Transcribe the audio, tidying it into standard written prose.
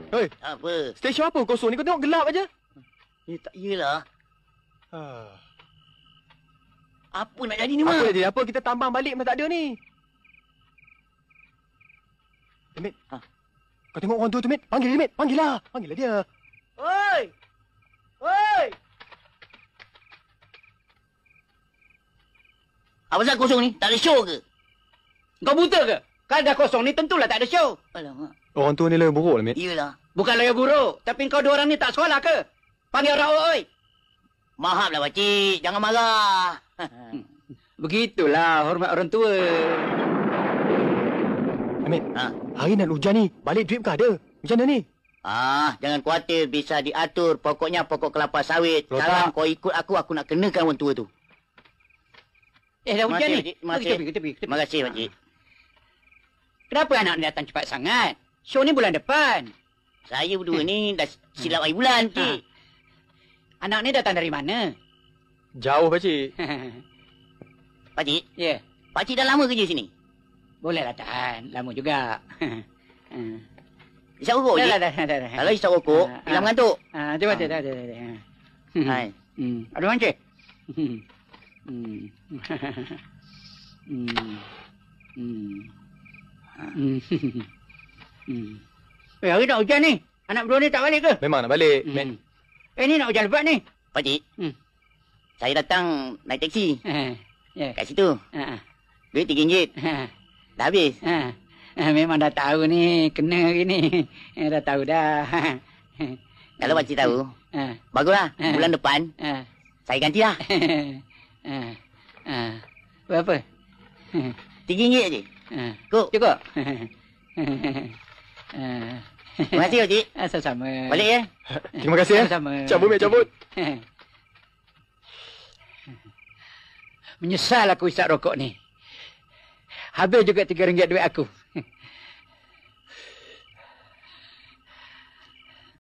Hei. Apa? Stesen apa kosong ni? Kau tengok gelap aja. Ya, tak iyalah. Apa nak jadi ni, Apa Mak? nak jadi apa? Kita tambang balik memang tak ada ni. Mit. Kau tengok orang tu, Mit. Panggil dia, Mit. Panggillah dia. Oi! Oi! Apa pasal kosong ni? Tak ada show ke? Kau buta ke? Kalau dah kosong ni tentulah tak ada show. Alamak. Orang tu ni lah buruk lah, Mit. Iyalah. Bukan lawyer buruk. Tapi kau dua orang ni tak sekolah ke? Panggil orang oi. Maaflah, pakcik. Jangan marah. Begitulah hormat orang tua. Mit, hari nak hujan ni. Balik duit bukan ada. Macam mana ni? Jangan khawatir. Bisa diatur. Pokoknya pokok kelapa sawit. Kalau Sekarang tak- kau ikut aku nak kenakan orang tua tu. Dah hujan ni. Terima kasih, Pakcik. Terima kasih, Pakcik. Kenapa anak ni datang cepat sangat? Show ni bulan depan. Saya berdua ni dah silap hari bulan, Cik. Anak ni datang dari mana? Jauh, Pakcik. Pakcik, Ya. Pakcik dah lama kerja sini? Bolehlah Tan. Lama juga. Isap rokok, Cik? Dah. Kalau isap rokok, hilang mengantuk. Coba dah. Hai. Ada mana, Cik? Hari nak hujan ni. Anak berdua ni tak balik ke? Memang nak balik, Mit. Ni nak hujan lebat ni. Pakcik, saya datang naik teksi. Ya. Kat situ, duit RM3. Dah habis. Memang dah tahu ni. Kena hari ni. Dah tahu dah. Kalau pakcik tahu, baguslah. Bulan depan, saya ganti lah. Berapa? RM3 je. Kuk. Cukup? Terima kasih, Pakcik. Sama-sama. Balik ya. Terima kasih, ya. Sama-sama. Cabut, Mit, cabut. Menyesal aku isap rokok ni. Habis juga RM3 duit aku.